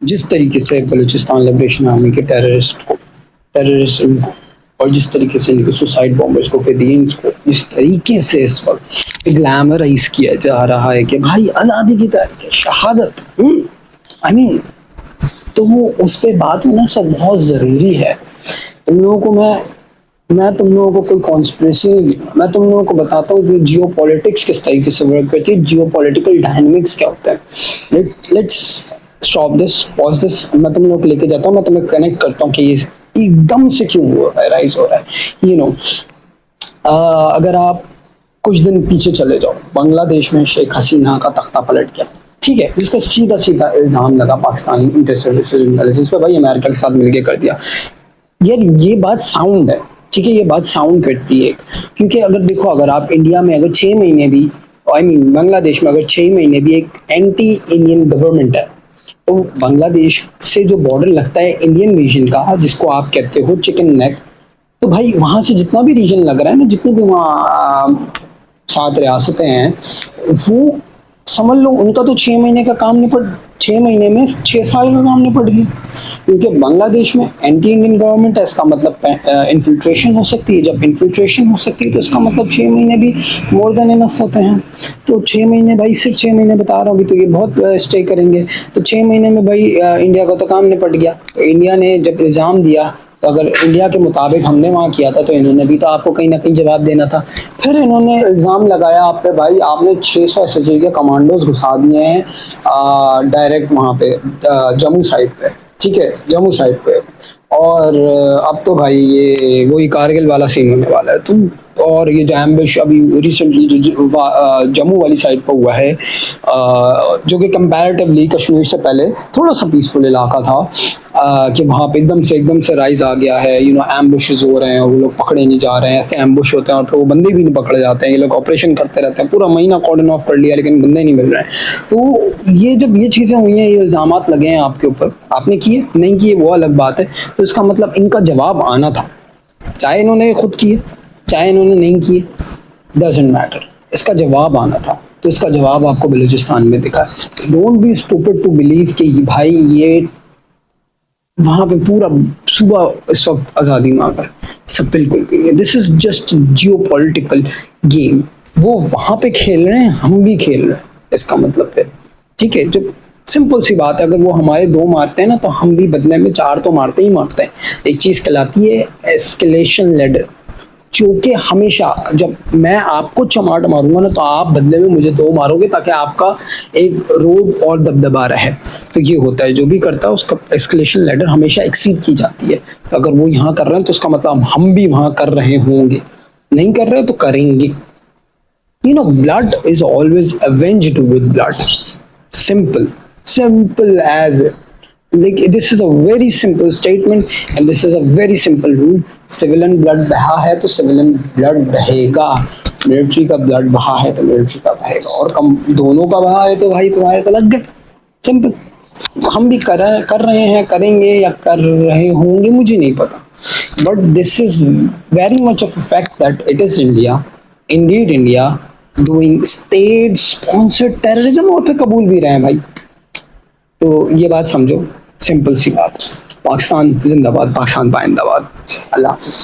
जिस तरीके से बलूचिस्तान लिबरेशन आर्मी के टेररिज्म को और जिस तरीके से इनके सुसाइड बॉम्बर्स को, फिदियंस को जिस तरीके से इस वक्त ग्लैमराइज किया जा रहा है कि भाई अलादी की तारीख शहादत, आई मीन, तो वो उस पे बात होना सब बहुत ज़रूरी है। तुम लोगों को मैं तुम लोगों को कोई कॉन्स्पिरेसी नहीं दूंगा, मैं तुम लोगों को बताता हूँ कि जियो पॉलिटिक्स किस तरीके से वर्क करती है, जियो पॉलिटिकल डायनेमिक्स क्या होता है। Let's stop this, pause this, मैं तुम लोगों को लेके जाता हूँ, मैं तुम्हें कनेक्ट करता हूँ कि ये एकदम से क्यों हो रहा है, राइज हो रहा है। अगर आप कुछ दिन पीछे चले जाओ, बांग्लादेश में शेख हसीना का तख्ता पलट गया, ठीक है, जिसका सीधा सीधा इल्ज़ाम लगा पाकिस्तानी इंटर सर्विसेज इंटेलिजेंस पे, भाई अमेरिका के साथ मिलके कर दिया। यार ये बात साउंड है, ठीक है, ये बात साउंड करती है, क्योंकि अगर देखो, अगर आप इंडिया में अगर 6 महीने भी, आई मीन बांग्लादेश में अगर 6 महीने भी एक एंटी इंडियन गवर्नमेंट है, तो बांग्लादेश से जो बॉर्डर लगता है इंडियन रीजन का, जिसको आप कहते हो चिकन नेक, तो भाई वहां से जितना भी रीजन लग रहा है ना, जितनी भी वहाँ 7 रियासतें हैं, वो समझ लो उनका तो 6 महीने का काम निपट, 6 महीने में 6 साल का काम निपट गया। क्योंकि बांग्लादेश में एंटी इंडियन गवर्नमेंट है, इसका मतलब इन्फिल्ट्रेशन हो सकती है, जब इन्फिल्ट्रेशन हो सकती है तो इसका मतलब 6 महीने भी मोर देन इनफ होते हैं। तो 6 महीने भाई, सिर्फ 6 महीने बता रहा हूँ, अभी तो ये बहुत स्टे करेंगे, तो 6 महीने में भाई इंडिया का तो काम निपट गया। तो इंडिया ने जब इल्ज़ाम दिया, तो अगर इंडिया के मुताबिक हमने वहाँ किया था, तो इन्होंने भी तो आपको कहीं ना कहीं जवाब देना था। फिर इन्होंने इल्ज़ाम लगाया आप पे, भाई आपने 600 SSG के कमांडोज घुसा दिए हैं डायरेक्ट वहाँ पे जम्मू साइड पे, ठीक है, जम्मू साइड पे, और अब तो भाई ये वही कारगिल वाला सीन होने वाला है। तो और ये जो एम्बिश अभी रिसेंटली जम्मू वाली साइड पर हुआ है, जो कि कंपैरेटिवली कश्मीर से पहले थोड़ा सा पीसफुल इलाका था, कि वहाँ पे एकदम से राइज आ गया है, एम्बुशेस हो रहे हैं, वो लोग पकड़े नहीं जा रहे हैं, ऐसे एम्बुश होते हैं और फिर वो बंदे भी नहीं पकड़े जाते हैं, ये लोग ऑपरेशन करते रहते हैं, पूरा महीना कॉर्डन ऑफ कर लिया लेकिन बंदे नहीं मिल रहे हैं। तो ये जब ये चीज़ें हुई हैं, ये इल्ज़ामात लगे हैं आपके ऊपर, आपने किए नहीं किए वो अलग बात है, तो इसका मतलब इनका जवाब आना था, चाहे इन्होंने खुद किए चाहे इन्होंने नहीं किए, डजेंट मैटर, इसका जवाब आना था। तो इसका जवाब आपको बलूचिस्तान में दिखा। Don't be stupid to believe कि भाई ये वहां पे पूरा सुबह इस वक्त आज़ादी मांग रहा है, सब बिल्कुल भी नहीं। This is just Jio political game, वो वहां पे खेल रहे हैं, हम भी खेल रहे हैं, इसका मतलब है, ठीक है। जो सिंपल सी बात है, अगर वो हमारे 2 मारते हैं ना, तो हम भी बदले में 4 तो मारते ही मारते हैं। एक चीज कहलाती है एस्केलेशन लेडर, जो कि हमेशा जब मैं आपको चमाट मारूंगा ना, तो आप बदले में मुझे 2 मारोगे, ताकि आपका एक रोब और दबदबा रहे। तो ये होता है, जो भी करता है उसका एस्केलेशन लेडर हमेशा एक्सीड की जाती है। तो अगर वो यहाँ कर रहे हैं, तो उसका मतलब हम भी वहां कर रहे होंगे, नहीं कर रहे तो करेंगे। Blood is always avenged with blood, simple as it. Like this is a very simple statement and this is a very simple rule. Civilian blood बहा है तो सिविलियन ब्लड बहेगा, मिलिट्री का ब्लड बहा है तो मिलिट्री का बहेगा, और कम दोनों का बहा है तो भाई तुम्हारे तो लग गए। सिंपल। हम भी कर रहे हैं, करेंगे या कर रहे होंगे मुझे नहीं पता, but this is very much of a fact that it is India doing state sponsored terrorism, और फिर कबूल भी रहे हैं भाई। तो ये बात समझो, सिंपल सी बात। पाकिस्तान जिंदाबाद, पाकिस्तान पाइंदाबाद। अल्लाह हाफिज़।